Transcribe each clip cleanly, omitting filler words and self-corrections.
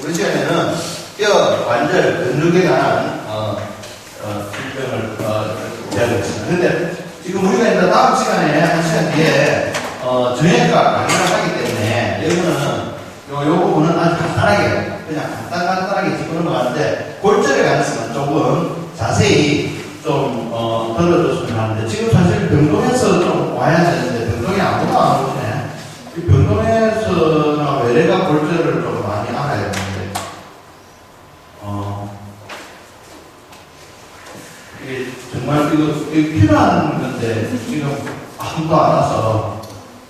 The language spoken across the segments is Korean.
이번 시간에는 뼈, 관절, 근육에 관한 질병을 이야기하겠습니다. 근데 지금 우리가 이제 다음 시간에 한 시간 뒤에 정형외과 강의를 하기 때문에 여기는 요 부분은 아주 간단하게 그냥 간단하게 짚고 넘어가는데 골절에 관해서는 조금 자세히 좀 들어줬으면 하는데 지금 사실 병동에서 좀 와야 되는데 병동에 아무도 안 오시네. 이 병동에서나 외래가 골절을 좀 많이 알아야 되는데 이게 정말 이거 필요한 건데 지금 아무도 안 와서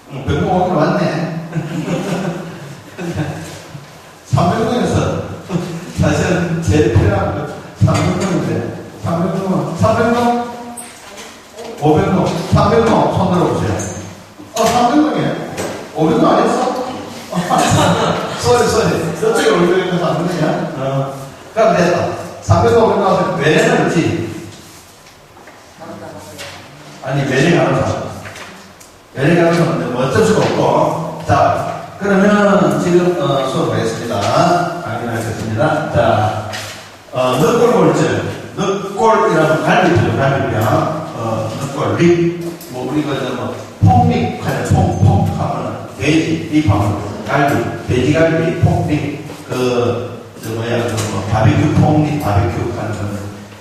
병동 오기로 왔네. 300명에서 사실은 제일 필요한 거 300명인데 300명? 500명? 300명 손 들어보세요. 300명이에요. 500명 아니었어? 쏘리. 저쪽에 500명에서 300명이야? 그럼 됐다. 300명, 500명 하면 외래는 없지? 아니, 외래가 알아서. 외래가 알아서 하는데 뭐 어쩔 수가 없고. 자, 그러면 지금 수업 하겠습니다. 확인하겠습니다. 자, 늑골골절. 늑골이라면 갈비뼈, 늑골, 립. 뭐 우리가 뭐 폭립 하는 폭 하면 돼지, 립하면 갈비, 돼지갈비, 폭립. 바비큐 폭립, 바비큐 하는 거.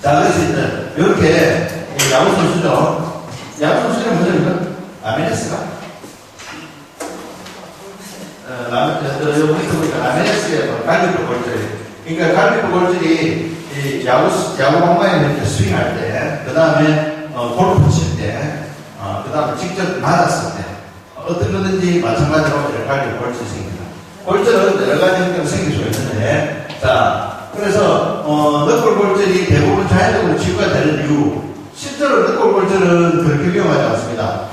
자, 그래서 이제 이렇게 야구 선수죠. 야구 선수는 뭐죠? 아메네스가? 여기서 보니까 라메네스의 갈비뼈 골절이. 그러니까 갈비뼈 골절이 이 야구 방망이를 이렇게 스윙할 때, 그 다음에 골프 칠 때, 그 다음에 직접 맞았을 때, 어떤 거든지 마찬가지로 갈비뼈 골절이 생깁니다. 골절은 여러 가지 형태로 생길 수 있는데, 자, 그래서 늑골 골절이 대부분 자연적으로 치유가 되는 이유, 실제로 늑골 골절은 그렇게 위험하지 않습니다.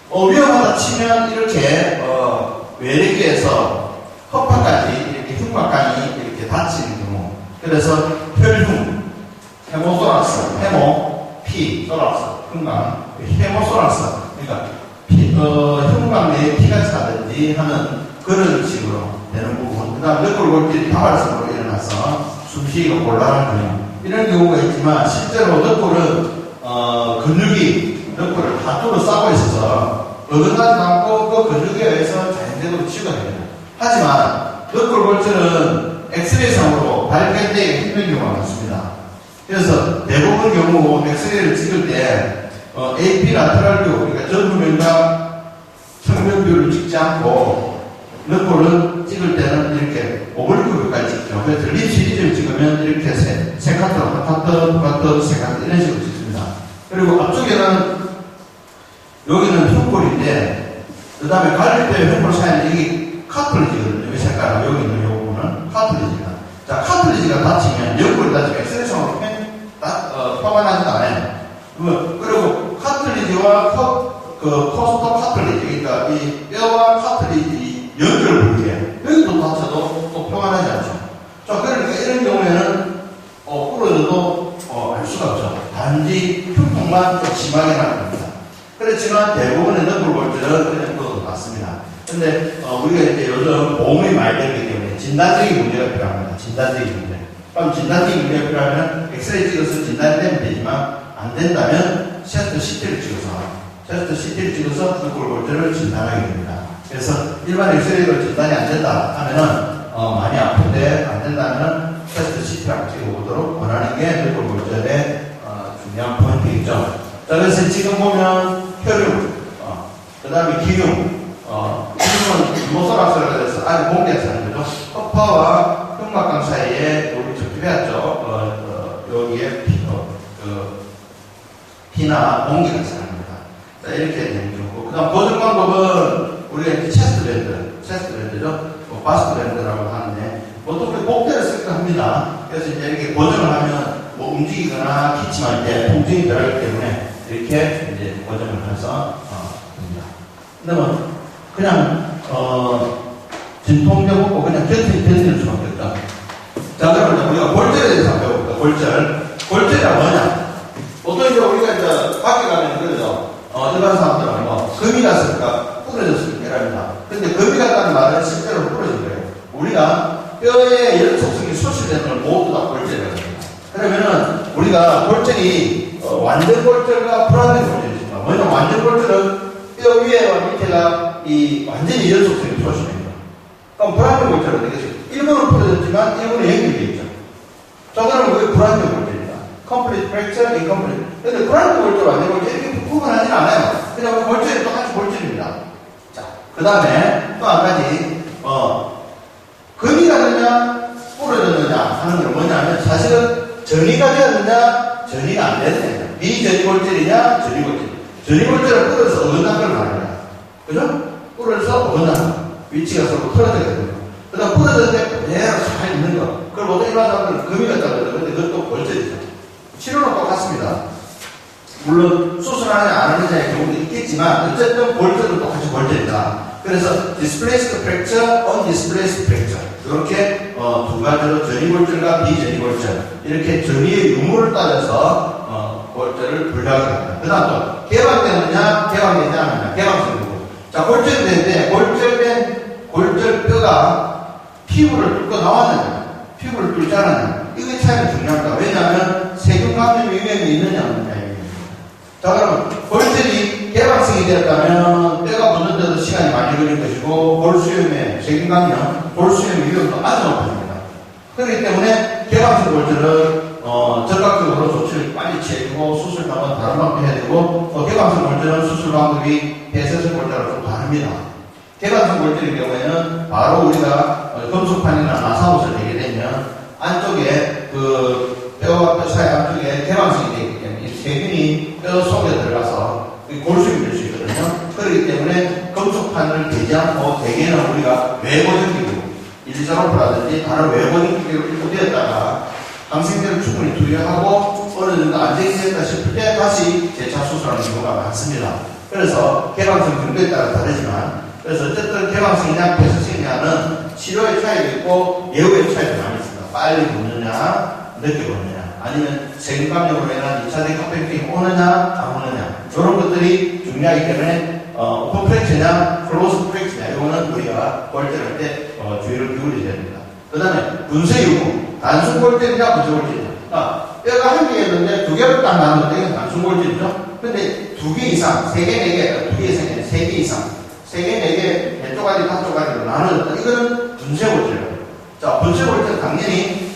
위험하다 치면 이렇게 외래귀에서 허파까지 이렇게 흉곽관이 이렇게 다치는 경우, 그래서 혈흉, 헤모소라스, 피, 소라스, 흉곽, 헤모소라스, 그러니까 흉곽 내에 피가 차든지 하는 그런 식으로 되는 부분. 그 다음 늑골 골절이 다발성으로 일어나서 숨쉬기가 곤란한 경우, 이런 경우가 있지만 실제로 늑골은 근육이 늑골을 하두로 싸고 있어서 어긋나지 않고 그 근육에 의해서 자연적으로 치유가 됩니다. 하지만 늑골 골절은 엑스레이상으로 발견되기 힘든 경우가 많습니다. 그래서 대부분 경우 엑스레이를 찍을 때 AP 라테랄 뷰, 그러니까 전후면과 측면뷰를 찍지 않고 늑골은 찍을 때는 이렇게 오블큐까지 찍죠. 그래서 립 시리즈를 찍으면 이렇게 세 카트, 한 카트, 두 카트, 세 카트 이런 식으로 찍습니다. 그리고 앞쪽에는 여기는 흉골인데 그 다음에 갈비뼈의 흉골 사이에 이게 카틀리지거든요. 이 색깔하고 여기 있는 이 부분은 카틀리지가. 자, 카틀리지가 다치면 연골이 다치면 엑스레이상으로 평안하지도 않아요. 그리고 카틀리지와 코스터 카틀리지, 그러니까 이 뼈와 카틀리지 연결 부위에 여기도 다쳐도 또 평안하지 않죠. 자, 그러니까 이런 경우에는 부러져도 알 수가 없죠. 단지 흉통만 좀 심하게 나는 겁니다. 그렇지만 대부분의 늑골 골절은 그냥 또 맞습니다. 근데 우리가 이제 요즘 보험이 많이 되기 때문에 진단적인 문제가 필요합니다. 진단적인 문제. 그럼 진단적인 문제가 필요하면 엑스레이 찍어서 진단이 되면 되지만 안 된다면 셰스트 CT를 찍어서 늑골 골절을 진단하게 됩니다. 그래서 일반 엑스레이로 진단이 안 된다 하면은 많이 아픈데 안 된다면 셰스트 CT를 찍어보도록 원하는 게 늑골 골절의 중요한 포인트이죠. 자, 그래서 지금 보면 혈육, 그 다음에 기흉, 기흉은 유모소락스라고 해서 아주 공개해서 하는 거죠. 허파와 흉곽관 사이에 여기 적혀놨죠. 여기에 피나 몽기가 있습니다. 자, 이렇게 되는 거고. 그 다음 보정 방법은 우리가 이제 체스트밴드죠. 바스트 밴드라고 하는데, 보통 우리 목대를 쓸까 합니다. 그래서 이제 이렇게 보정을 하면 뭐 움직이거나 기침할 때 통증이 들어가기 때문에 이렇게 이제 고정을 해서 됩니다. 근데 뭐 그냥 진통제 먹고 그냥 견디는 수밖에 없다. 자, 그러면 우리가 골절에 대해서 배워볼까? 골절이란 뭐냐? 보통 이제 우리가 이제 밖에 가면 그러죠. 일반 사람들은 뭐 금이 갔을까 부러졌을까 이랍니다. 근데 금이 갔다는 말은 실제로 부러진 거예요. 우리가 뼈의 연속성이 소실되는 걸 모두 다 골절이라고 합니다. 그러면은 우리가 골절이 완전 골절과 불완전 골절이 있습니다. 뭐냐면 완전 골절은 뼈 위에와 밑에가 이 완전히 연속성이 소실됩니다. 그럼 불완전 골절은 되겠죠. 일부는 풀어졌지만 일부는 연결되어 있죠. 자, 그러면 그게 불완전 골절이다. complete fracture, incomplete. 근데 불완전 골절, 완전 골절 이렇게 구분하지는 않아요. 그냥 골절이 똑같이 골절입니다. 자, 그 다음에 또 한 가지 금이 가느냐 부러졌느냐 하는 건 뭐냐면 사실은 전이가 되었느냐 전이가 안 되느냐 비전이 골절이냐 전이 골절. 전이 골절은 부러져서 어긋난 걸 말합니다. 그죠? 부러져서 어긋난 위치가 서로 틀어지거든요. 그 다음 부러졌는데 그대로 잘 있는 거. 그걸 보통 일반 사람들은 금이 갔다고 그러죠. 근데 그것도 골절이죠. 치료는 똑같습니다. 물론 수술하느냐 안 하느냐의 경우도 있겠지만 어쨌든 골절은 똑같이 골절이다. 그래서 displaced fracture, undisplaced fracture 이렇게 두 가지로 전이골절과 비전이골절 이렇게 전이의 유무를 따져서 골절을 분류하게 합니다. 그 다음 또 개방되느냐 개방되지 않느냐 개방성이고 자 골절이 되는데 골절된 골절뼈가 피부를 뚫고 나왔느냐 피부를 뚫지 않았느냐 이게 차이가 중요합니다. 왜냐하면 세균감염 위험이 있느냐 없느냐 자, 그럼 골절이 개방성이 되었다면 뼈가 붙는데도 시간이 많이 걸릴 것이고 골수염의 세균감염, 골수염 위험도 아주 높아집니다. 그렇기 때문에 개방성 골절은 적극적으로 조치를 빨리 취해주고 수술 방법은 다른 방법 해야 되고 개방성 골절은 수술 방법이 폐쇄성 골절하고 좀 다릅니다. 개방성 골절의 경우에는 바로 우리가 금속판이나 나사옷을 내게 되면 안쪽에 그 뼈와 뼈 사이 안쪽에 개방성이 되기 때문에 세균이 뼈 속에 들어가서 골수염이 될 수 있거든요. 그렇기 때문에 금속판을 대지 않고 대개는 우리가 외고전기로 일자로프라든지 다른 외고전기로 일부되었다가 항생제를 충분히 투여하고 어느 정도 안정이 됐다 싶을 때 다시 재차 수술하는 경우가 많습니다. 그래서 개방성 정도에 따라 다르지만 그래서 어쨌든 개방성이냐 폐쇄성이냐는 치료의 차이도 있고 예후의 차이도 많이 있습니다. 빨리 붙느냐 늦게 붙느냐 아니면 세균감염으로 인한 2차 대커펙팅이 오느냐 안 오느냐 이런 것들이 중요하기 때문에 오픈 프랙처냐 클로즈 프랙처냐 이거는 우리가 골절할 때 주의를 기울여야 됩니다. 그 다음에 분쇄 유무 단순 골절이냐 분쇄 골절이냐 뼈가 한 개였는데 두 개를 딱 나눴는데 이건 단순 골절이죠. 근데 두 개 이상, 세 개, 네 개, 두 개 이상, 세 개 이상 세 개, 네 개, 네 쪼가리, 다섯 쪼가리로 나눠졌다. 이거는 분쇄 골절이에요. 자, 분쇄 골절 당연히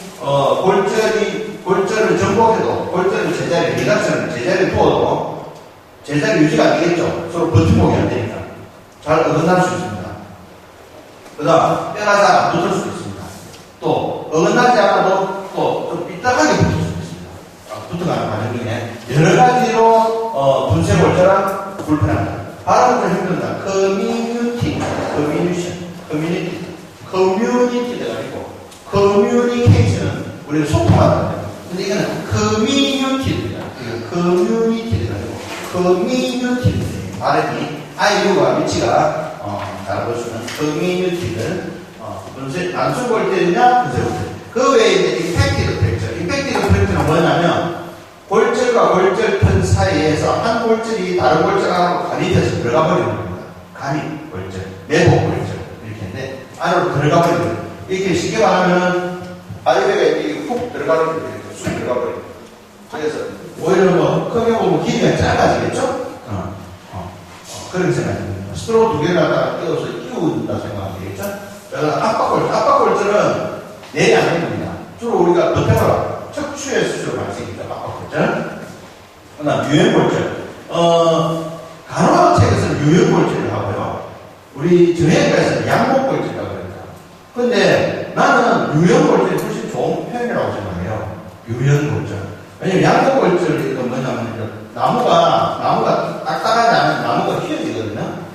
골절을 정복해도 골절을 제자리에 미각선을 제자리에 두어도 제자리 유지가 안 되겠죠. 서로 버팀목이 안 되니까 잘 어긋날 수 있습니다. 그 다음 뼈가 잘 안 붙을 수 있습니다. 또 어긋나지 않아도 또 좀 삐딱하게 붙을 수 있습니다. 붙어가는 과정 중에 여러 가지로 분쇄 골절은 불편합니다. 발음을 힘듭니다. 커뮤니티가 아니고 커뮤니케이션은 우리는 소통하는 근데 이거는 커뮤니티입니다. 커뮤니티가 아니고 커뮤니티입니다. 발음이 아이유와 위치가 다른 것은 커뮤니티를 단순 골절이냐 분쇄 골절. 그 외에 이제 임팩티드 프랙처. 임팩티드 프랙처는 뭐냐면 골절과 골절편 사이에서 한 골절이 다른 골절하고 간입해서 들어가 버리는 겁니다. 간입 골절, 내복 골절 이렇게 했는데 안으로 들어가 버리는 거예요. 이렇게 쉽게 말하면 아이배가 이렇게 훅 들어가는 거예요. 쑥 들어가 버려요. 그래서 오히려 뭐 크게 보면 길이가 짧아지겠죠? 그런 생각입니다. 스트로 두 개를 갖다가 끼워서 끼운다 생각하면 되겠죠? 그래서 압박골절은 내리 안 됩니다. 주로 우리가 버텨라. 척추의 수술 발생이죠. 압박골절. 그 다음 유형골절. 간호학 책에서는 유형골절을 하고요. 우리 정형외과에서는 양목골절이라고 합니다. 근데 나는 유형골절이 훨씬 좋은 표현이라고 생각해요. 유형골절. 왜냐면 양목골절이 뭐냐면 나무가 딱딱하지 않은 나무가 휘어지거든요.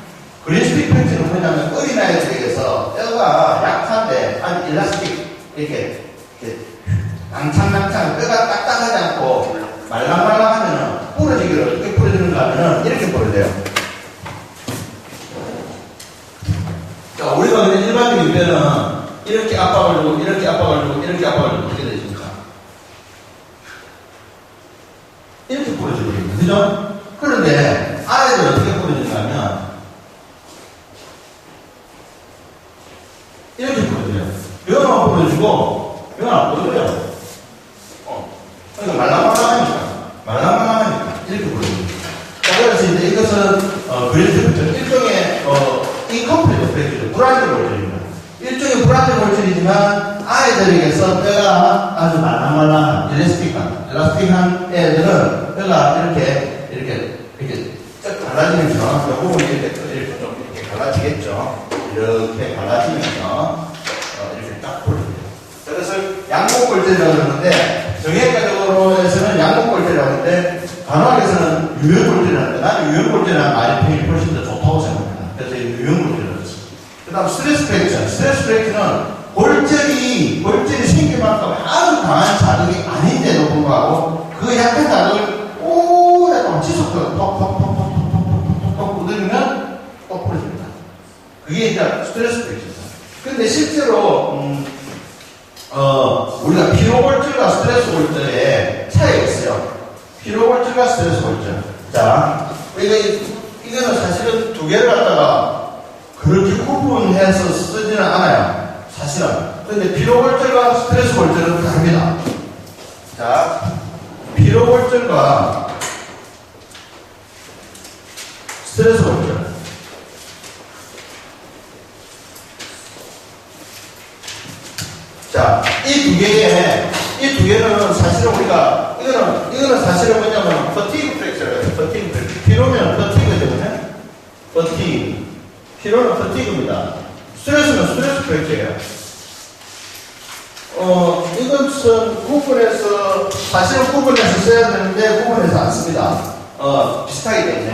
그린스틱 팩트는 뭐냐면 어린아이들에게서 뼈가 약한데 한 일라스틱 이렇게 낭창낭창 뼈가 딱딱하지 않고 말랑말랑하면은 부러지기를 어떻게 부러지는가 하면은 이렇게 부러져요. 자, 우리가 그냥 일반적인 뼈는 이렇게 압박을 주고 이렇게 압박을 주고 이렇게 압박을 주고 어떻게 되십니까? 이렇게 부러지거든요. 그죠? 그런데 아이들 어떻게 부러지는가 하면 이렇게 부러져요. 뼈만 보여주고, 이건 안 보여줘요. 그러니까 말랑말랑하니까. 이렇게 보여줍니다. 자, 그래서 이제 이것은, 그래서 일종의, 인컴플리트 브레이크죠. 불안정 골절입니다. 일종의 불안정 골절이지만, 아이들에게서 뼈가 아주 말랑말랑한, 엘라스틱한 애들은 뼈가 이렇게 쫙 갈라지면서, 요 부분이 이렇게 좀 이렇게 갈라지겠죠. 이렇게 갈라지면서, 이렇게 딱 보여줍니다. 그래서 양목골절이라고 그러는데, 정형외과적으로 해서는 양목골절이라고 하는데, 간호학에서는 유형골절이라고 하는데, 나는 유형골절이라는 말이 표현이 훨씬 더 좋다고 생각합니다. 그래서 유형골절이라고 했습니다. 그 다음 스트레스 프랙처. 스트레스 프랙처는 골절이 생길 만큼 아주 강한 자극이 아닌데도 불구하고, 그 약한 자극을 오랫동안 지속적으로 톡톡톡톡톡톡톡톡 두드리면 또 부러집니다. 그게 이제 스트레스 프랙처입니다. 근데 실제로, 우리가 피로골절과 스트레스 골절에 차이가 있어요. 피로골절과 스트레스 골절. 자, 이거는 사실은 두 개를 갖다가 그렇게 구분해서 쓰지는 않아요. 사실은. 근데 피로골절과 스트레스 골절은 다릅니다. 자, 피로골절과 스트레스 골절. 자, 이 두 개는 사실은 우리가, 이거는 사실은 뭐냐면, 퍼티그 프랙처예요. 퍼티그 프랙처. 피로면 퍼티그거든요. 퍼티그. 피로는 퍼티그입니다. 스트레스는 스트레스 프랙처예요. 이것은 구분해서, 사실은 구분해서 써야 되는데, 구분해서 안 씁니다. 비슷하기 때문에.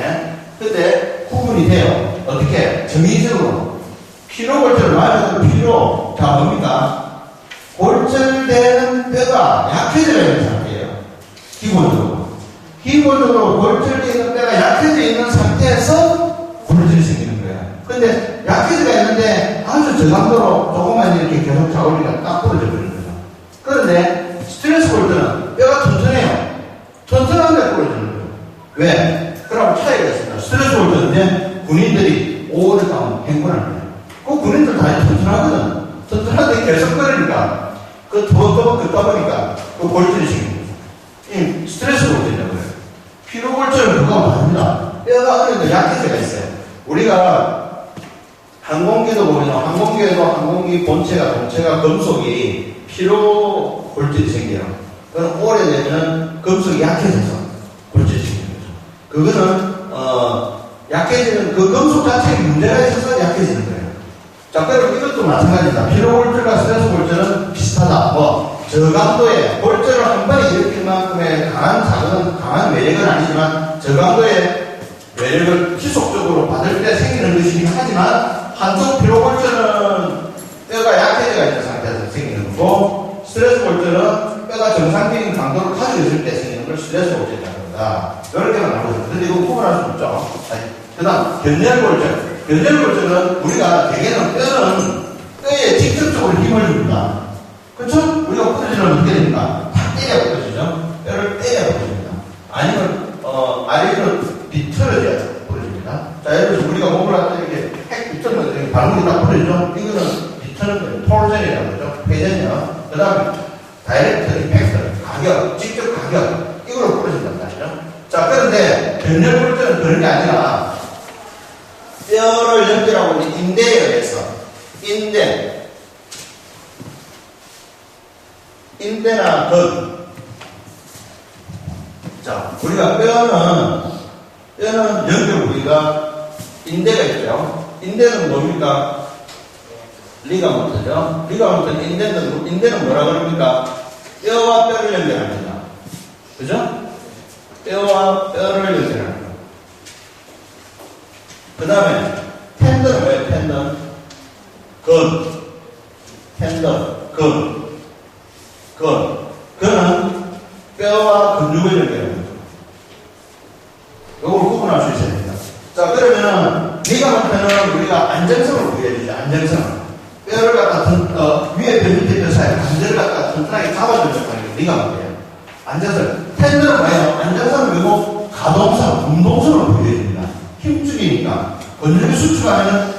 근데, 구분이 돼요. 어떻게? 정의적으로. 피로골절을 말하는 피로. 자, 뭡니까? 골절되는 뼈가 약해져 있는 상태예요. 기본적으로 골절되어 있는 뼈가 약해져 있는 상태에서 골절이 생기는 거예요. 근데 약해져 있는데 아주 저강도로 조금만 이렇게 계속 자올리가 딱 부러져 버리는 거죠. 그런데 스트레스 골절은 뼈가 튼튼해요. 튼튼한데 부러지는 거예요. 왜? 그럼 차이가 있습니다. 스트레스 골절은 군인들이 오랫동안 행군을 해요. 그 군인들 다리 튼튼하거든. 튼튼한데 계속 그러니까 그 떠보니까 그 골절이 생깁니다. 이 스트레스 골절이라고 해요. 피로 골절은 그거와 다릅니다. 뼈가 어느 정도 약해져가 있어요. 우리가 항공기도 보면 항공기에도 항공기 본체가 금속이 피로 골절이 생겨요. 그건 오래되면 금속이 약해져서 골절이 생기는 거죠. 그거는 약해지는 그 금속 자체에 문제가 있어서 약해지는 거예요. 자, 그럼 이것도 마찬가지입니다. 피로골절과 스트레스 골절은 비슷하다. 저강도의 골절을 한 번에 일으킬 만큼의 강한 자극은, 강한 외력은 아니지만, 저강도의 외력을 지속적으로 받을 때 생기는 것이긴 하지만, 한쪽 피로골절은 뼈가 약해져 있는 상태에서 생기는 거고, 스트레스 골절은 뼈가 정상적인 강도를 가지고 있을 때 생기는 걸 스트레스 골절이라고 합니다. 이렇게만 나오고 있습니다. 근데 이거 구분할 수 없죠. 그 다음, 견절골절. 견절골절은 우리가 대개는 뼈에 직접적으로 힘을 줍니다. 그렇죠? 우리가 부러지면 어떻게 됩니까? 탁 때려 부러지죠? 뼈를 때려 부러집니다. 아니면 아래로 비틀어져야 부러집니다. 자, 예를 들어서 우리가 몸을 갖다 이렇게 팩 비틀면 발목이 딱 부러지죠? 이거는 비트는 거예요. 톨전이라고 그러죠? 회전이요. 그 다음에 다이렉트 임팩트, 가격, 직접 가격, 이걸로 부러진단 말이죠. 자, 그런데 견절골절은 그런 게 아니라 뼈를 연결하고 있는 인대에 의해서 인대나 근. 자, 우리가 뼈는 연결 부위가 인대가 있죠. 인대는 뭡니까? 리가먼트죠. 리가먼트는 인대는 뭐라 그럽니까? 뼈와 뼈를 연결합니다. 그죠? 뼈와 뼈를 연결합니다. 그 다음에 텐던은 뭐예요? 텐던. 근은 뼈와 근육을 연결합니다. 이걸 구분할 수 있어야 됩니다. 자, 그러면은 리가먼트는 우리가 안정성을 부여해주죠. 안정성. 뼈를 갖다 위에 뼈 밑에 뼈 사이에 관절을 갖다 튼튼하게 잡아주는 역할이 리가먼트예요. 안정성. 텐던은 뭐예요? 안정성을 그리고 가동성, 운동성을 부여해줍니다. 힘줄이니까 근육이 수축하면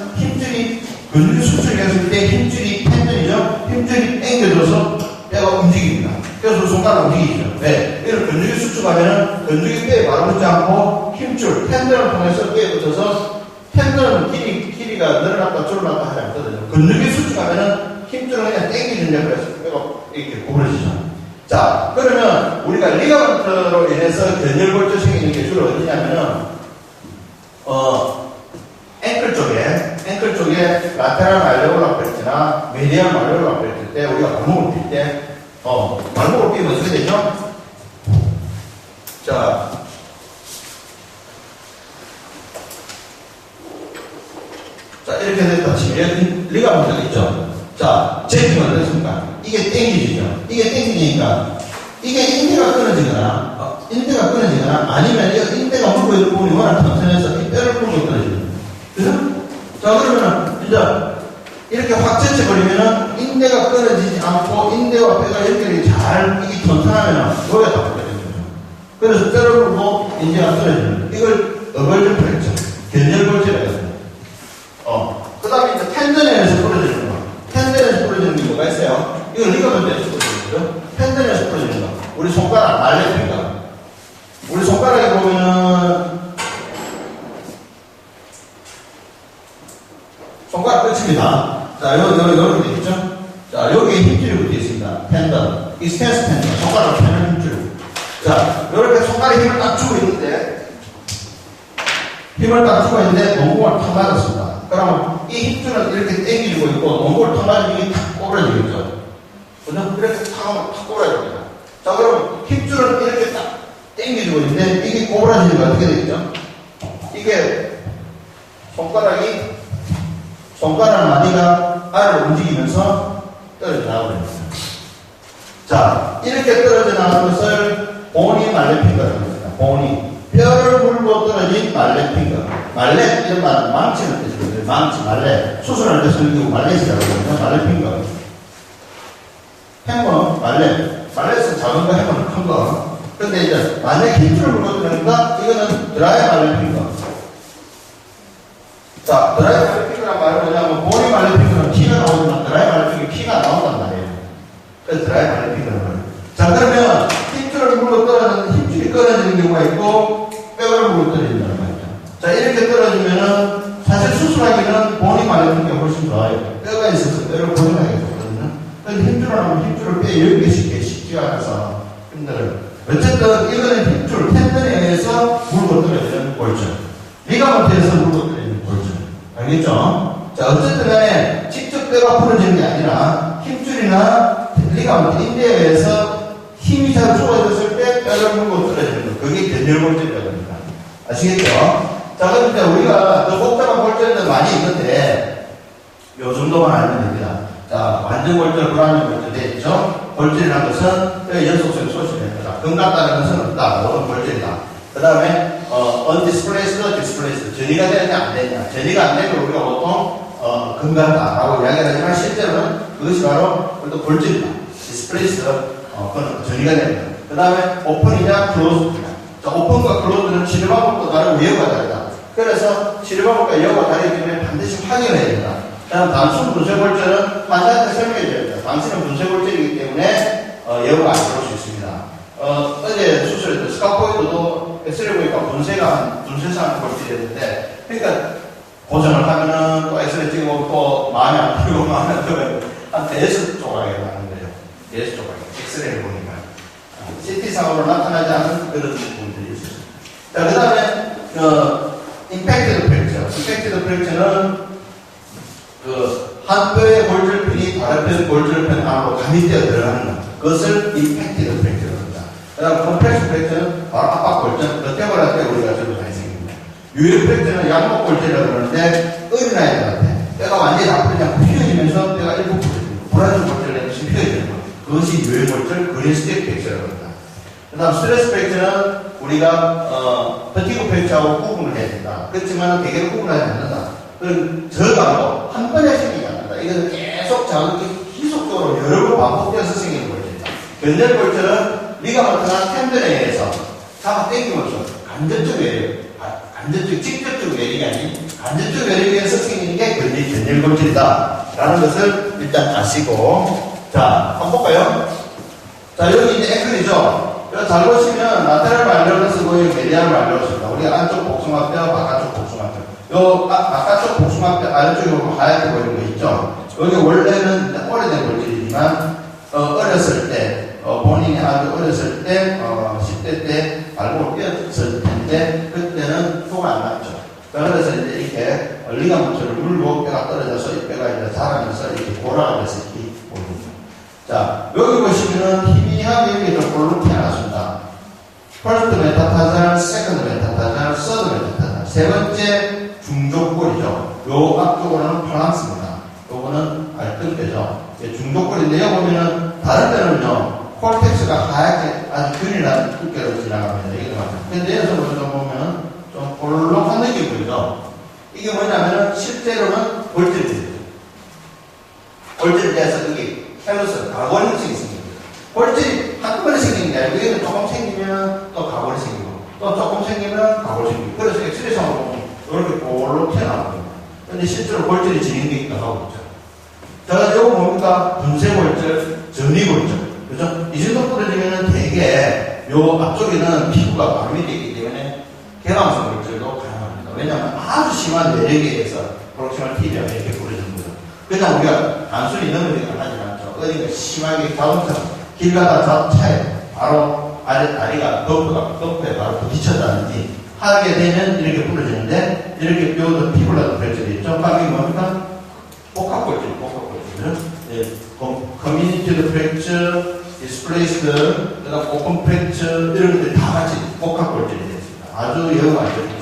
근육이 수축했을 때 힘줄이 텐던이죠. 힘줄이 떨어져서 뼈가 움직입니다. 그래서 손가락 움직이죠. 왜? 이를 근육이 수축하면은 근육이 뼈에 바로 붙지 않고 힘줄, 텐던을 통해서 뼈에 붙어서 텐던은 길이가 늘어났다 줄어났다 하지 않거든요. 근육이 수축하면은 힘줄은 그냥 땡기는 역할을 해서 뼈가 이렇게 구부러지죠. 자, 그러면 우리가 리가먼트로 인해서 견열골절 생기는 게 주로 어디냐면은, 앵클 쪽에 라테랄 말레올라 벨트나 메디얼 말레올라 벨트 때 우리가 발목을 삘 때, 발목을 삐면 어떻게 되죠? 자, 이렇게 됐다 치면 리가먼트가 있죠. 자, 제끼면 어떻습니까? 이게 땡기지죠. 이게 땡기니까 이게 인대가 끊어지거나 아니면 이 인대가 물고 있는 부분이 워낙 튼튼해서 이 뼈를 물고 끊어지거든요. 그죠? 자, 그러면은 이제 이렇게 확 젖혀버리면은 인대가 끊어지지 않고 인대와 뼈가 연결이 잘 이게 튼튼하면은 여기가 다 끊어지는 거죠. 그래서 뼈를 물고 인대가 끊어지는 이걸 어벌전 프랙처, 견열골절이라고 합니다. 그 다음에 이제 텐던에서 부러지는 거. 텐던에서 부러지는 게 뭐가 있어요? 이건 리가먼트에서 부러지는 거죠. 텐던에서 부러지는 거. 우리 손가락, 말레입니다. 우리 손가락에 보면은, 손가락 끝입니다. 자, 요렇게 되어 있죠? 자, 여기에 힘줄이 붙어 있습니다. 텐던. 이 스탠스 텐던. 손가락 펴는 힘줄. 자, 요렇게 손가락에 힘을 딱 주고 있는데, 농구공을 탁 맞았습니다. 그러면 이 힘줄은 이렇게 당기고 있고, 농구를 탁 맞으면 이게 탁 꼬부러지겠죠. 그죠? 이렇게 탁 꼬부러집니다. 자, 그럼 힘줄은 이렇게 딱 당겨주고 있는데, 이게 꼬부러지는 게 어떻게 되겠죠? 이게 손가락 마디가 아래로 움직이면서 떨어져 나오거든요. 자, 이렇게 떨어져 나오는 것을 보니 말레핑거라고 합니다. 보니. 뼈를 물고 떨어진 말레핑거. 말렛, 이런 말, 망치는 뜻이거든요. 망치, 말렛. 수술할 때 쓰는 게 말렛이라고 하거든요. 말레핑거. 해머, 말렛은 작은 거, 해머는 큰 거. 근데 이제, 만약에 힘줄을 물고 떨어지니까, 이거는 드라이 말레핑거. 자, 드라이 말레핑거란 말은 뭐냐면, 보니 말레핑거는 키가 나오지만, 드라이 말레핑거 키가 나온단 말이에요. 그래서 드라이 말레핑거라는 거예요. 자, 그러면, 힘줄을 물고 떨어지는 힘줄이 끊어지는 경우가 있고, 뼈를 물고 떨어진다는 말이죠. 자, 이렇게 떨어지면은, 사실 수술하기는 보니 말레핑거가 훨씬 좋아요. 뼈가 있어서 뼈를 보존하게 되거든요. 근데 힘줄을 하면 힘줄을 뼈에 연결시키기 쉽지가 않아서 힘들어요. 어쨌든, 이거는 힘줄, 텐던에 의해서 물고 떨어지는 골절. 리가먼트에서 물고 떨어지는 골절. 알겠죠? 자, 어쨌든 간에 직접 뼈가 부러지는 게 아니라 힘줄이나 리가먼트, 인대에 의해서 힘이 잘 쏟아졌을 때 뼈를 물고 떨어지는 거. 그게 견열골절이라고 합니다. 아시겠죠? 자, 그런데 우리가 더 복잡한 골절들은 많이 있는데, 요 정도만 알면 됩니다. 자, 완전 골절, 불완전 골절 돼 있죠? 골절이라는 것은 뼈의 연속성이 소실된 거다. 금갔다는 것은 없다. 모든 골절이다. 그 다음에, undisplaced, displaced. 전이가 되느냐, 안 되느냐. 전이가 안 되면 우리가 보통, 금갔다라고 이야기를 하지만 실제로는 그것이 바로 골절이다. displaced, 그건 전이가 됩니다. 그 다음에, 오픈이냐, 클로즈냐. 자, 오픈과 클로즈는 치료 방법도 다르고 예후가 다르다. 그래서 치료 방법과 예후가 다르기 때문에 반드시 확인해야 된다. 다음 단순 분쇄골절은 환자한테 설명해줘야 됩니다. 당신은 분쇄골절이기 때문에 예후가 안 들어올 수 있습니다. 어제 수술했던 스카포이드도 엑스레이 보니까 분쇄상 골절이었는데, 그러니까 고정을 하면은 또 엑스레이 찍고 또 마음에 안 들고 마음에 안 들고 한 4조각이 나는 거예요. 4조각이. 엑스레이를 보니까. CT상으로 나타나지 않은 그런 부분들이 있어요. 자, 그 다음에, 임팩티드 프랙처. 임팩티드 프랙처는 한 뼈의 골절편이 다른 뼈의 골절편 안으로 감이되어 들어가는 것. 그것을 임팩티드 프랙처라고 합니다. 그 다음 컴프레스 프랙처는 바로 압박 골절, 뼈가 할 때 우리가 저도 많이 생깁니다. 유혈 프랙처는 양목 골절이라고 그러는데, 어린아이들한테 뼈가 완전히 나쁘지 않고 휘어지면서 뼈가 일부 부러집니다. 불안전 골절을 해서 휘어지는 것. 그것이 유혈 골절, 그린스틱 프랙처라고 합니다. 그 다음 스트레스 프랙처는 우리가, 버티고 프랙처하고 구분을 해야 된다. 그렇지만 대개로 구분하지 않는다. 그건 저강도 한 번에 생기지 않는다. 이것은 계속 자극이 지속적으로 여러 번 반복되어서 생기는 골절이다. 견절골절은 리가먼트나 텐던에 의해서 잡아 당김으로써 간접적 외력, 직접적 외력이 아닌 간접적 외력에 의해서 생기는 게 견절골절이다. 라는 것을 일단 아시고, 자, 한번 볼까요? 자, 여기 이제 앵클이죠? 여기 잘 보시면 라테랄 말려를 쓰고 메디안을 말려를 씁니다. 우리가 안쪽 복숭아뼈, 바깥쪽 복숭아뼈. 요 바깥쪽 복숭아뼈 아래쪽에 보면 하얗게 보이는 거 있죠? 여기 원래는 오래된 골질이지만 어렸을 때 본인이 아주 어렸을 때 10대 때 발목을 뼈었을 텐데 그때는 표가 안 났죠. 그래서 이제 이렇게 리가먼트를 물고 뼈가 떨어져서 이 뼈가 이제 자라면서 이렇게 고라가 돼서 이렇게 보입니다. 자, 여기 보시면은 희미하게 여기 좀 볼록 튀어나왔습니다. 퍼스트 메타타잘, 세컨드 메타타잘, 서드 메타타잘. 세 번째 중족골이죠. 요 앞쪽으로는 팔랑스입니다. 요거는 알뜰뼈죠. 중족골인데 여기 보면은 다른 데는요 콜텍스가 하얗게 아주 균이 난 두께로 지나갑니다. 이게 맞아요. 근데 여기서 보면 좀 볼록한 느낌이 보이죠. 이게 뭐냐면은 실제로는 골질입니다. 골질에 대해서 여기 헬로스 가골형성이 있습니다. 골질이 한꺼번에 생기는 게 아니고 여기는 조금 생기면 또 가골이 생기고 또 조금 생기면 가골이 생기고 그래서 엑스레이션으로 보면 이렇게 볼록 튀어나옵니다. 근데 실제로 골질이 진행되기도 하고 있죠. 자, 이거 뭡니까? 분쇄골절, 전이골절. 그죠? 이 정도 부러지면은 되게 요 앞쪽에는 피부가 마름이 되어 있기 때문에 개방성 골절도 가능합니다. 왜냐하면 아주 심한 내력에 의해서 프록시멀 티비가 이렇게 부러지는 거죠. 그냥 우리가 단순히 넘어지거나 하지 않죠. 어딘가 심하게 자동차 길 가다 차에 바로 다리가 덮에 바로 부딪혔다든지 하게 되면 이렇게 부러지는데 이렇게 뼈도 피부라도 골절이 있죠. 그게 뭡니까? 복합골절. 예, 커뮤니티드 프랙처, 디스플레이스드, 그다음 오픈 프랙처 이런 것들이 다 같이 복합골절이 되었습니다. 아주 여우가 안 좋죠.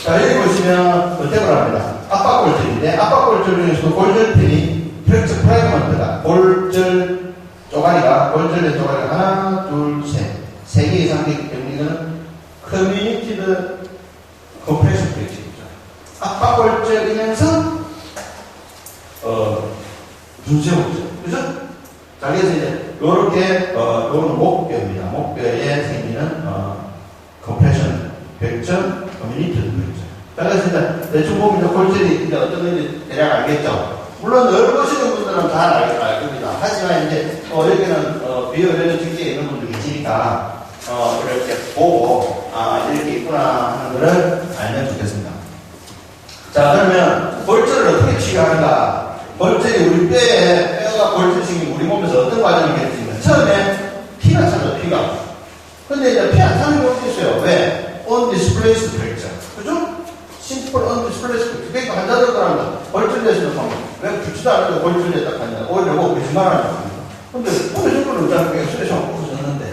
자, 여기 보시면 어떻게 합니다. 압박골절인데 압박골절 중에서도 골절핀이 프랙처 프래그먼트가 골절 쪼가리가 하나, 둘, 세 개 이상 되기 때문에 이거는 커뮤니티드 컴프레션 프랙처이죠. 압박골절이면서 분쇄골절. 그죠? 자, 그래서 이제, 요렇게, 요거는 목뼈입니다. 목뼈에 생기는, 컴프레션, 백전, 커뮤니티드 백전. 자, 그래서 이제, 대충 보면 이제 골절이 이제 어떤 건지 대략 알겠죠? 물론, 넓으시는 분들은 잘 알 겁니다. 하지만 이제, 여기는, 비어레는 직계에 있는 분들이 계시니까, 이렇게 보고, 이렇게 있구나 하는 거를 알면 좋겠습니다. 자, 그러면, 골절을 어떻게 치료하는가? 골절이 우리 뼈가 골절 생기면 우리 몸에서 어떤 과정이 겠습니까? 처음에 피가 차죠, 피가. 근데 이제 피 안 차는 경우도 있어요. 왜? undisplaced fracture. 그죠? simple undisplaced fracture. 그러니까 환자들 거라면 골절되시는 방법. 왜 죽지도 않아도 골절됐다 하냐. 오히려 뭐 거짓말하는 겁니다. 근데 어느 정도는 의자는 그냥 수레처럼 부서졌는데.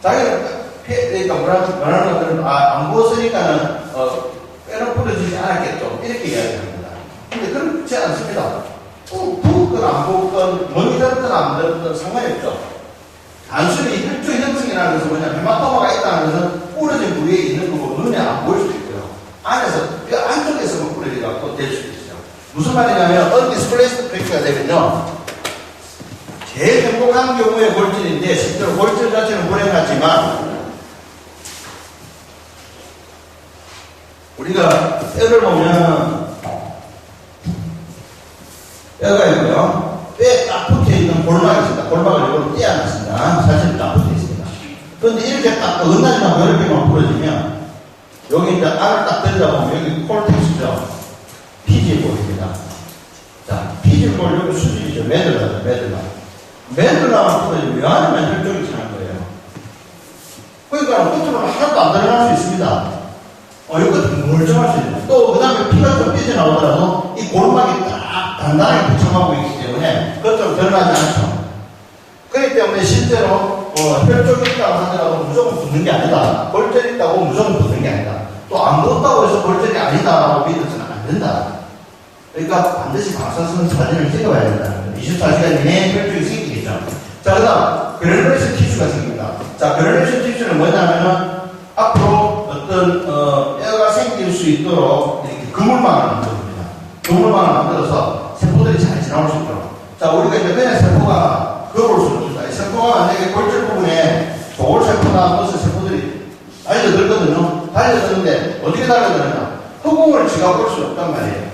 자기는 그러니까 뭐라는 것들은 안 부었으니까는 뼈는 부러지지 않았겠죠. 이렇게 이야기합니다. 근데 그렇지 않습니다. 부었건 안 부었건, 멍이 들었건 안 들었건 상관이 없죠. 단순히 혈중 형성이라는 것은 뭐냐, 헤마토마가 있다는 것은 부러진 부위에 있는 거고 눈에 안 보일 수도 있고요. 안에서, 뼈 안쪽에서만 부러지갖고 될 수도 있어요. 무슨 말이냐면, undisplaced fracture가 되면요, 제일 행복한 경우에 골절인데, 실제로 골절 자체는 불행하지만, 우리가 뼈를 보면, 뼈가 있고요. 뼈에 딱 붙어 있는 골막이 있습니다. 골막을 이걸로 떼어놨습니다. 사실 딱 붙어 있습니다. 그런데 이렇게 딱 어긋나지만 여러 개만 부러지면 여기 이제 알을 딱 들여다보면 여기 콜텍스죠. 피질 볼입니다. 자, 피질 볼 여기 수질이죠. 메들라죠. 메들라만 부러지면 외환이만 혈종이 차는 거예요. 그러니까 끝으로는 하나도 안 들어갈 수 있습니다. 이거 멀쩡할 수 있어요. 또, 그 다음에 피가 좀 삐져나오더라도 이 골막이 딱 단단하게 붙여가고 있기 때문에 그것좀 드러나지 않죠. 그렇기 때문에 실제로 혈족이 있다고 하더라도 무조건 붙는 게 아니다. 골절이 있다고 무조건 붙는 게 아니다. 또 안 붙다고 해서 골절이 아니다라고 믿어서는 안 된다. 그러니까 반드시 박사선 사진을 찍어봐야 된다는 거예요. 24시간 이내에 혈족이 생기겠죠. 자, 그 다음 그래놀레이션 티슈가 생깁니다. 자, 그래놀레이션 티슈는 뭐냐면은 앞으로 어떤 뼈가 생길 수 있도록 이렇게 그물망을 만들어줍니다. 그물망을 만들어서 세포들이 잘 지나올 수 있도록. 자, 우리가 이제 그냥 세포가 그걸 수 없습니다. 이 세포가 만약에 골절 부분에 조골세포나 버스 세포들이 달려들거든요. 달려드는데 어떻게 달려드느냐? 허공을 지가 볼 수 없단 말이에요.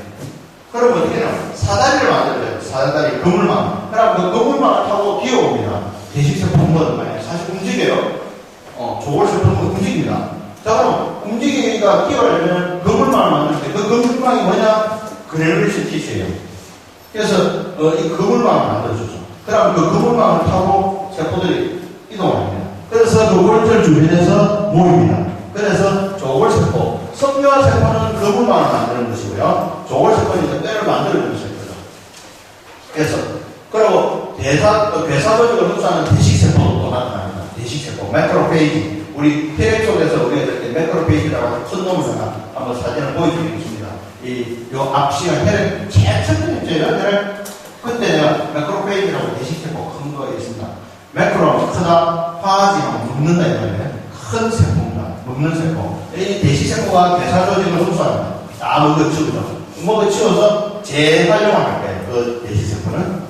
그럼 어떻게 해요? 사다리를 만들어요. 사다리, 그물망. 그럼 그 그물망을 타고 기어 세포거든요. 사실 움직여요. 저걸 세포는 움직입니다. 자, 그럼 움직이기가 끼어려면 거물망을 만드는데 그 거물망이 뭐냐? 그래놀리션 티슈예요. 그래서 이 거물망을 만들어주죠. 그럼 그 거물망을 타고 세포들이 이동합니다. 그래서 그 골절 주변에서 모입니다. 그래서 조골세포, 석류화세포는 거물망을 만드는 것이고요. 조골세포는 이제 뼈를 만들어주는 세포죠. 그래서 그리고 괴사 조직을 흡수하는 대식세포도 또 나타납니다. 대식세포, 매크로페이지. 우리 혈액 속에서 우리가 이렇게 매크로페이지라고 큰 놈을 한번 사진을 보여드리겠습니다. 요 앞시간 혈액 제일 첫 번째 혈액 그때 내가 매크로페이지라고 대식세포 큰 거가 있습니다. 매크로는 크다, 화하지만 먹는다 이 말이에요. 큰 세포입니다. 먹는 세포. 이 대식세포가 괴사 조직을 흡수합니다. 다 먹어치우죠. 먹어치워서 재활용할 거예요. 그 대식세포는.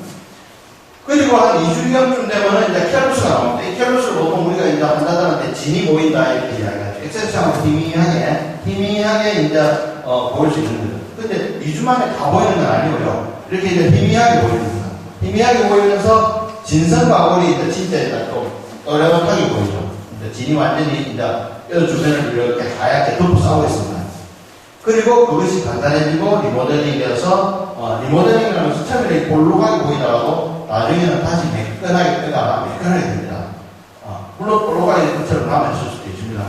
그리고 한 2주경쯤 되면은 이제 켈루스가 나옵니다. 이 켈루스를 보통 우리가 이제 환자들한테 진이 보인다 이렇게 이야기하죠. 엑센스하고 희미하게 이제 보일 수 있는 거죠. 근데 2주 만에 다 보이는 건 아니고요. 이렇게 이제 희미하게 보입니다. 희미하게 보이면서 진성과골이 이제 진짜 이제 좀 또렷하게 보이죠. 이제 진이 완전히 이제 뼈 주변을 이렇게 하얗게 덮어싸고 있습니다. 그리고 그것이 단단해지고 리모델링이 되어서 리모델링이라는 것은 처음에는 볼록하게 보이다가도 나중에는 다시 매끈하게 뼈가 매끈하게 됩니다. 물론 볼록하게 것처럼 남아있을 수도 있습니다.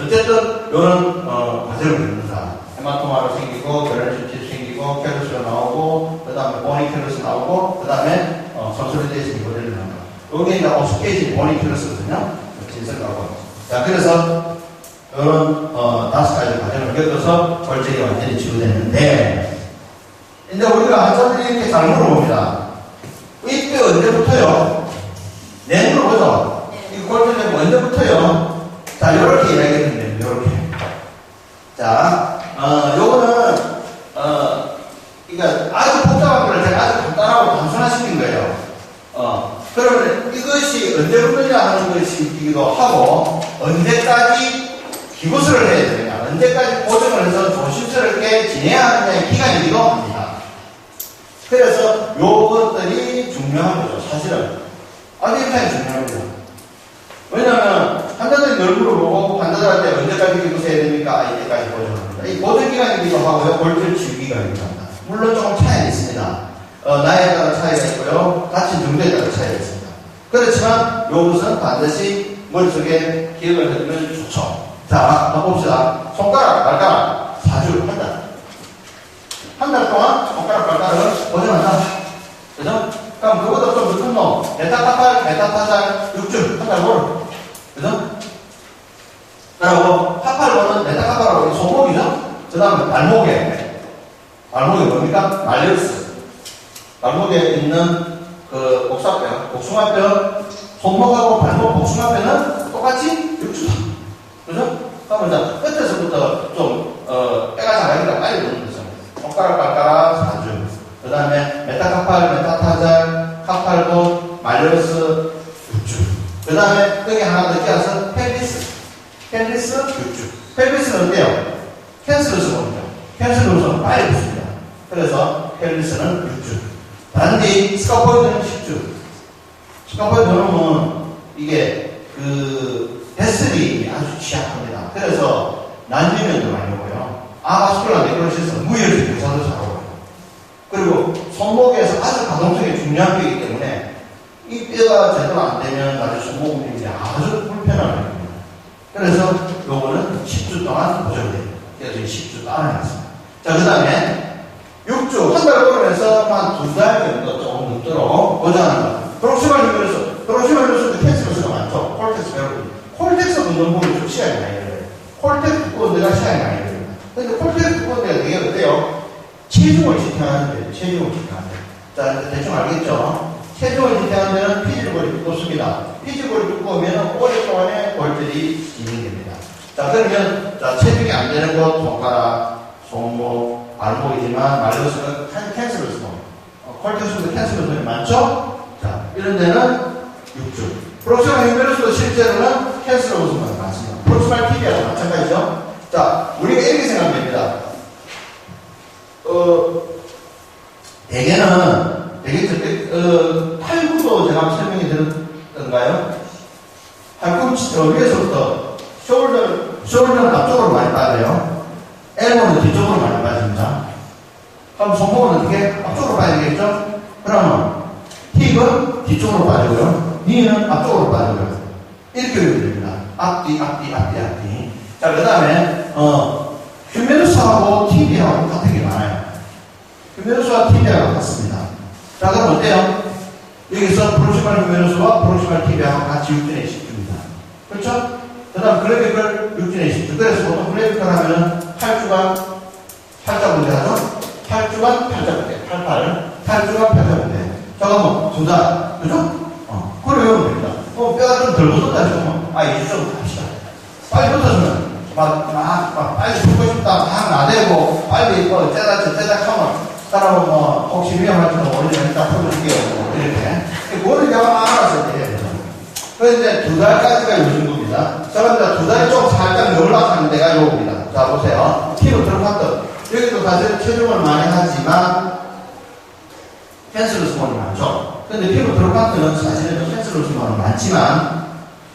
어쨌든 이런 과정을 겪는다. 헤마토마로 생기고 결혈신체 생기고 켈루스가 나오고 그 다음에 보니켈루스 나오고 그 다음에 컨솔리데이션 리모델링 나옵니다. 여기 이제 오스케이지 보니켈루스거든요. 진성하고. 자, 그래서 이런 5가지 과정을 겪어서 골절이 완전히 치유됐는데 이제 우리가 환자들이 이렇게 잘 물어봅니다. 이 뼈 언제부터요? 네, 물어보죠. 이 골절이 언제부터요? 자, 요렇게 이야기했는데 요렇게. 자, 요거는 그러니까 아주 복잡한 걸 제가 아주 간단하고 단순화시킨 거예요. 그러면 이것이 언제부터냐 하는 것이기도 하고 언제까지 기구술을 해야 되느냐, 언제까지 보정을 해서 조심스럽게 진행해야 하느냐의 기간이기도 합니다. 그래서 요것들이 중요한 거죠, 사실은. 아주 굉장히 중요한 거죠. 왜냐하면 환자들이 얼굴을 보고 환자들한테 언제까지 기구해야 됩니까? 이때까지 보정합니다. 이 보정기간이기도 하고요, 골절 치유기간이기도 합니다. 물론 조금 차이가 있습니다. 나이에 따라 차이가 있고요, 다친 정도에 따라 차이가 있습니다. 그렇지만 요것은 반드시 머릿속에 기억을 해두면 좋죠. 자, 한번 봅시다. 손가락, 발가락, 4주, 한 달. 한 달 동안 손가락, 발가락을 보정한다. 그죠? 그럼 그보다 좀 높은 놈, 메타카팔, 메타타잘, 6주, 한 달 뭘. 그죠? 그리고 파팔로는 메타카팔하고 손목이죠? 그 다음에 발목이 뭡니까? 말리우스. 발목에 있는 그 복사뼈, 복숭아뼈, 손목하고 발목 복숭아뼈는 똑같이 6주다. 그죠? 그러면 이제 끝에서부터 좀, 뼈가 자라기가 빨리 오는 거죠. 손가락, 발가락, 4주. 그 다음에 메타카팔, 메타타잘, 카팔도, 말리우스, 6주. 그 다음에 거기 하나 더 끼워서 펠리스 6주. 펠리스는 어때요? 캔슬로스 보니까. 캔슬로스는 빨리 붙습니다. 그래서 펠리스는 6주. 단지 스카포이드는 10주. 스카포이드는 이게 베슬이 아주 취약합니다. 그래서 난지면도 많이 오고요. 아바스쿨라 네크로시스 무혈질 교사도 잘 오고요. 그리고 손목에서 아주 가동성이 중요한 뼈이기 때문에 이 뼈가 제대로 안 되면 나중에 손목 움직임이 아주 불편한 겁니다. 그래서 요거는 10주 동안 보정됩니다. 그래서 10주 따라해놨습니다. 자, 그 다음에 6주, 한 달 걸으면서 한 2달 정도 조금 넘도록 보정하는 것. 프록시멀 뉴메르스도 캔슬로스가 많죠. 콜텍스 배우고. 콜텍스 운동 보면 좀 시간이 많이 걸려요. 콜텍스 두꺼운 데가 시간이 많이 걸려요. 근데 콜텍스 두꺼운 데가 되게 어때요? 체중을 지탱하는 데예요. 자, 대충 알겠죠? 체중을 지탱하는 데는 피질골이 두껍습니다. 피질골이 두꺼우면 오랫동안에 골절이 진행됩니다. 자, 그러면, 자, 체중이 안 되는 곳, 손가락, 손목, 발목이지만, 말로스는 캔슬로스. 콜텍스도 캔슬로스이 많죠? 자, 이런 데는 6주. 프록시멀 뉴메르스도 실제로는 캔슬로스만 많습니다. 프록시멀 티비아도 마찬가지죠? 자, 우리가 이렇게 생각하면 됩니다. 대개 8구도 제가 설명이 드렸던가요? 저 위에서부터 숄더는 앞쪽으로 많이 빠져요. 엘보는 뒤쪽으로 많이 빠집니다. 그럼 손목은 어떻게? 앞쪽으로 빠야 되겠죠? 그러면 힙은 뒤쪽으로 빠지고요. 니는 앞쪽으로 빠지고요. 이렇게 됩니다. 앞뒤, 앞뒤, 앞뒤, 앞뒤. 자, 그 다음에, 휴메루스하고 TB하고 같은 게 많아요. 휴메루스와 TB하고 같습니다. 자, 그럼 어때요? 여기서 프로시말 휴메루스와 프로시말 TB하고 같이 6분의 10주입니다. 그렇죠? 그 다음 클래비컬 6분의 10주. 그래서 보통 클래비컬 하면은 8주간 8자분대 하죠? 8주간 8자분대. 8주간 8자분대. 자, 그러면 두자. 그죠? 그걸 외우면 됩니다. 뼈가 좀 덜 붙었다 싶으면, 이제 좀 합시다. 빨리 붙었으면, 빨리 붙고 싶다, 막 나대고, 빨리 째작 하면, 사람은 혹시 위험할지는 모르지만 일단 풀어줄게요. 이렇게. 그거를 내가 알아서 해야 돼요. 그래서 이제 2달까지가 이 정도입니다. 자, 그런데 2달이 좀 살짝 연락하는 데가 요겁니다. 자, 보세요. 키로 들어갔던. 여기도 사실 체중을 많이 하지만, 펜슬러스 본이 많죠. 근데 피부 드롭파트는 사실은 펜슬러스 본이 많지만,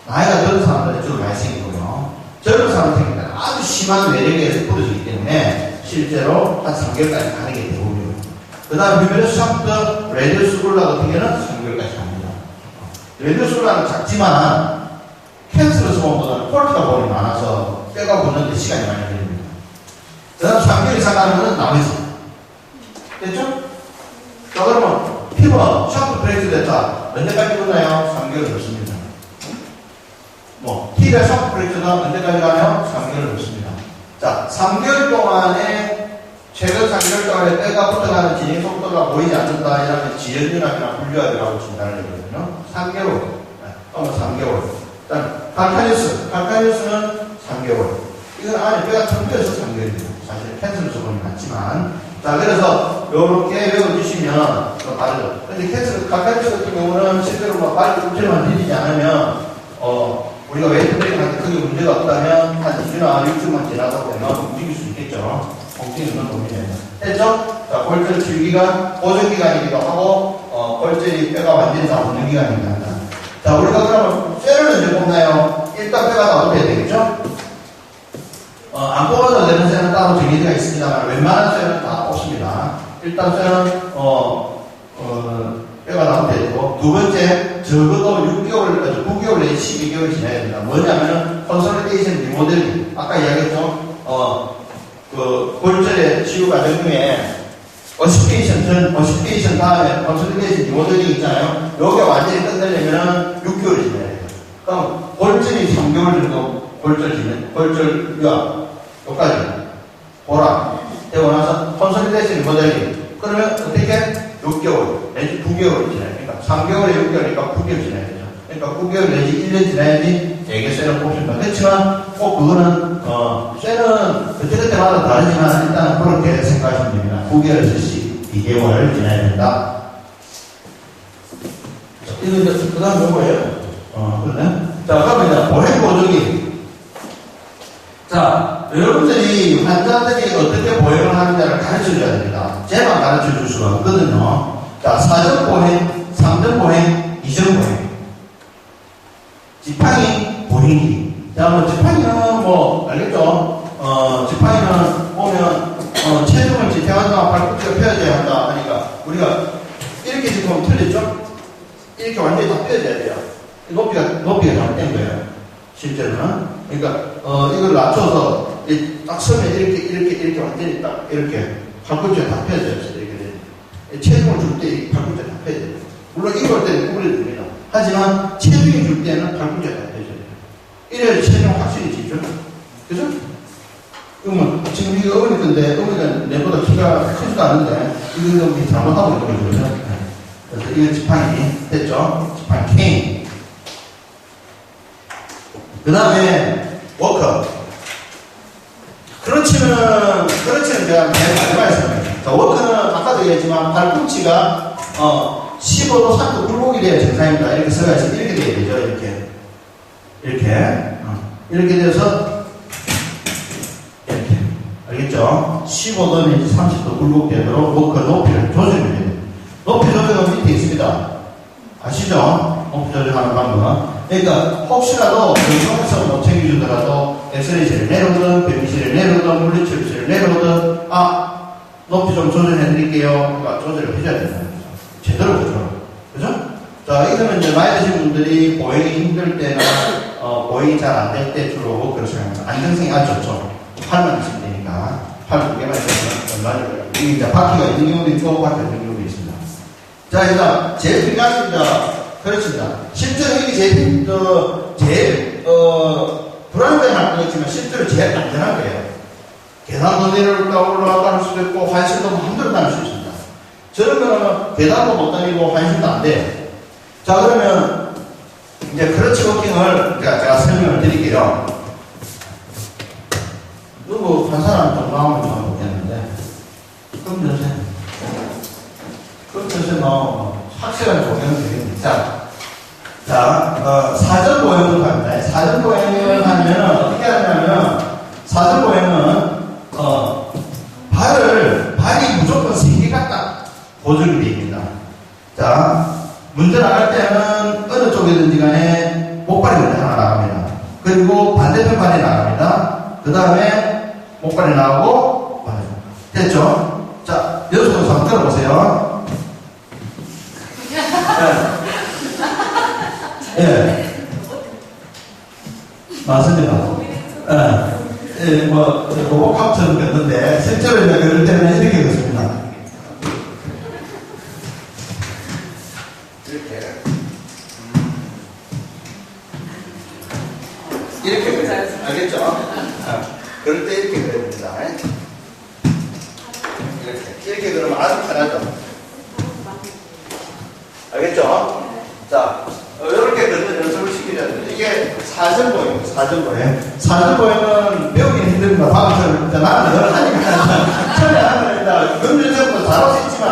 나이가 들은 사람들은 주로 많이 생기고요. 젊은 사람들은 아주 심한 외력에서 부러지기 때문에, 실제로 한 3개월까지 가는 게 대부분이에요. 그 다음 휴메루스 샤프트 레디우스 굴라 같은 경우는 3개월까지 갑니다. 레디우스 굴라는 작지만, 펜슬러스 본보다는 폴티가 본이 많아서 뼈가 붙는데 시간이 많이 걸립니다. 그 다음 3개월 이상 가는 거는 나머지. 됐죠? 자, 그러면 피부 샤프트 브레이크 됐다. 언제까지 붙나요? 3개월 붙습니다. T가 샤프트 브레이크는 언제까지 가나요? 3개월 붙습니다. 자, 3개월 동안에 최근 3개월 동안에 뼈가 붙어가는 진행 속도가 보이지 않는다. 이러면 지연율압이나 분류압이라고 진단을 해거든요. 3개월. 그러면 3개월. 일단 칼카니우스는 3개월. 이건 안에 뼈가 텅떠서 3개월입니다. 사실 캔슬러스 본이 많지만. 자, 그래서 요렇게 외워주시면 바르죠. 근데 칼카니우스 같은 경우는 실제로 빨리 움직임만 들리지 않으면 우리가 웨이트 브레이크한테 크게 문제가 없다면 한 2주나 6주만 지나다 보면 움직일 수 있겠죠. 움직이는 도움이 됩니다. 됐죠? 자, 골절 치유기간, 보정기간이기도 하고 골절이 뼈가 완전히 다 붙는 기간입니다. 자, 우리가 그러면 쇠를 언제 뽑나요? 일단 뼈가 다 붙어야 되겠죠? 안 뽑아도 되는 쇠는 따로 정의되어 있습니다만 웬만한 쇠는 다 뽑습니다. 일단 쇠는 뼈가 다 붙어야 되고, 두 번째 적어도 6개월, 9개월 내지 12개월 지나야 됩니다. 뭐냐면은 컨솔리데이션 리모델링, 아까 이야기했죠? 골절의 치유 과정 중에 어시피케이션 다음에 컨솔리데이션 리모델링 있잖아요. 요게 완전히 끝내려면 6개월이 지나야 돼요. 그럼 골절이 3개월 정도 골절 유압 여기까지 보라 되고 나서 컨솔리데이션 리모델링, 그러면 어떻게 6개월 내지 9개월 지나야 돼요. 그러니까 3개월에 6개월이니까 9개월 지나야 되죠. 그러니까 9개월 내지 1년 지나야지 되게 쇠를 뽑습니다. 그렇지만 꼭 그거는 쇠는 그때그때마다 다르지만 일단 그렇게 생각하시면 됩니다. 9개월에서 12개월 지나야 된다. 이거 이제 그 다음 뭐예요? 그러네. 자, 그러면 이제 보행 보조기. 자, 여러분들이 환자들이 어떻게 보행을 하느냐를 가르쳐 줘야 됩니다. 제만 가르쳐 줄 수가 없거든요. 자, 4전 보행, 3전 보행, 2전 보행. 지팡이 보행기. 자, 지팡이는 알겠죠? 지팡이는 보면, 체중을 지탱한다, 발꿈치가 펴져야 한다 하니까, 우리가 이렇게 지금 틀렸죠? 이렇게 완전히 다 펴져야 돼요. 높이가 잘못된 거예요. 실제로는. 그러니까, 이걸 낮춰서, 딱 서면 이렇게 완전히 딱, 이렇게 발꿈치가 다 펴져야 돼요. 이렇게 돼요. 체중을 줄 때 발꿈치가 다 펴져야 돼요. 물론 이걸 때는 구부려 줍니다. 하지만 체중이 줄 때는 발꿈치가 다 펴져야 돼요. 이래야 체중 확실히 지죠. 그죠? 그러면 지금 이거 어머니 건데, 어머니가 내보다 키가 크지도 않은데, 이거 잘못하고 있는 거죠. 그래서 이거 지팡이 됐죠? 지팡이 케인. 그 다음에 워커. 크런치는 제가 맨 마지막에 설명해요. 자, 워커는 아까도 얘기했지만 발꿈치가 15도 3도 굴곡이 돼야 정상입니다. 이렇게 서가서 이렇게 돼야 되죠. 이렇게 돼서 이렇게. 알겠죠? 15도 내지 30도 굴곡되도록 워커 높이를 조절해야 돼요. 높이 조절은 밑에 있습니다. 아시죠? 높이 조절하는 방법. 그러니까 혹시라도 영상에서 못 챙겨주더라도 엑스레이실을 내려오든 변기실을 내려오든 물리치료실을 내려오든 높이 좀 조절해 드릴게요. 그러니까 조절을 해줘야 된다는 거죠. 제대로 조절. 그죠? 자, 이거는 이제 나이 드신 분들이 보행이 힘들 때나 보행이 잘 안 될 때 주로 그렇게 합니다. 안정성이 아주 좋죠. 팔만 있으면 되니까 팔 두 개만 있으면 얼마를 이게 이제 바퀴가 있는 경우도 있고 바퀴가 있는 경우도 있습니다. 자, 일단 제일 중요한 게 그렇습니다. 실제로 이게 제일 불안정할 거겠지만 실제로 제일 안전한 거예요. 계단도 내려올까 올라갈까 할 수도 있고 환실도 마음대로 다닐 수 있습니다. 저런 거는 계단도 못 다니고 환실도 안 돼요. 자, 그러면 이제 크러치 워킹을 제가 설명을 드릴게요. 누구 한 사람 좀 나오면 좀 모르겠는데 그럼 요새 나오면 확실한 보행은 되겠습니다. 자, 사전 보행을 합니다. 사전 보행을 하면 어떻게 하냐면 사전 보행은 발이 무조건 3개가 딱 고정이 되어 있습니다. 자, 문제 나갈 때는 어느 쪽이든지 간에 목발이 먼저 하나 나갑니다. 그리고 반대편 발이 나갑니다. 그 다음에 목발이 나오고, 됐죠? 자, 여기서 한번 들어보세요. 예. 맞습니다. 로봇캅처럼 됐는데, 실제로 이제 그럴 때는 이렇게 됐습니다. 이렇게 그려요. 알겠죠? 그럴 때 이렇게 그려야 됩니다. 이렇게 그러면 아주 편하죠? 알겠죠? 자, 이렇게 그리는 연습을 시키려야 됩니다. 이게 사전보행입니다. 사전보행은 배우기는 힘듭니다. 방금 나는 늘 하니까 처음에 하는 겁니다. 금전적으로 잘할 수 있지만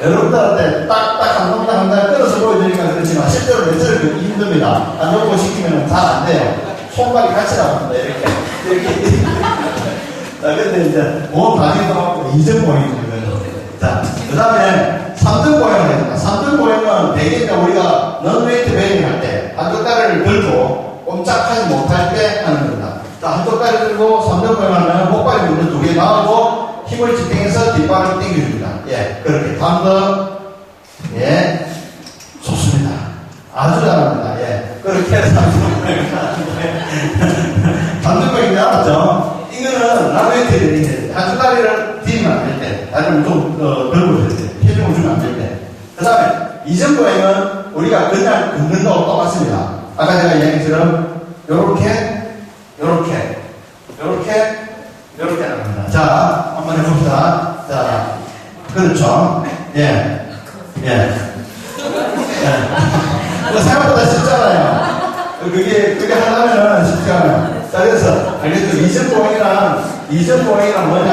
여러분들한테 딱딱 한 동작 한 달 끌어서 보여드리니까 그렇지만 실제로 레슨을 힘듭니다. 안 좋고 시키면 잘 안 돼요. 손발이 같이 나옵니다. 이렇게. 자, 근데 이제 몸 다니기도 하고 2전 보행입니다. 자, 그 다음에 3등 보행을 해야 됩니다. 3등 보행은 대개 우리가 넌웨이트 베이링 할 때 한쪽 다리를 들고 꼼짝하지 못할 때 하는 겁니다. 자, 한쪽 다리 들고 3등 보행하면 목발이 먼저 2개 나오고 힘을 집행해서 뒷발을 당겨줍니다. 예, 그렇게. 다음 더. 예, 좋습니다. 아주 잘합니다. 예, 그렇게 해서 3등 보행을 하는데 3등 보행이 알았죠? 이거는 넌웨이트 베이링 한쪽 다리를 들이면 안 될 때, 다리를 좀 들고 있을 때, 체중을 주면 안 될 때. 그 다음에 이전 보행은 우리가 그냥 걷는 거하고 똑같습니다. 아까 제가 이야기처럼 요렇게 나갑니다. 자, 한번 해봅시다. 자, 그렇죠. 예. 생각보다 쉽잖아요. 그게 하려면 쉽지 않아요. 자, 그래서 알겠죠? 이전 보행이란 뭐냐?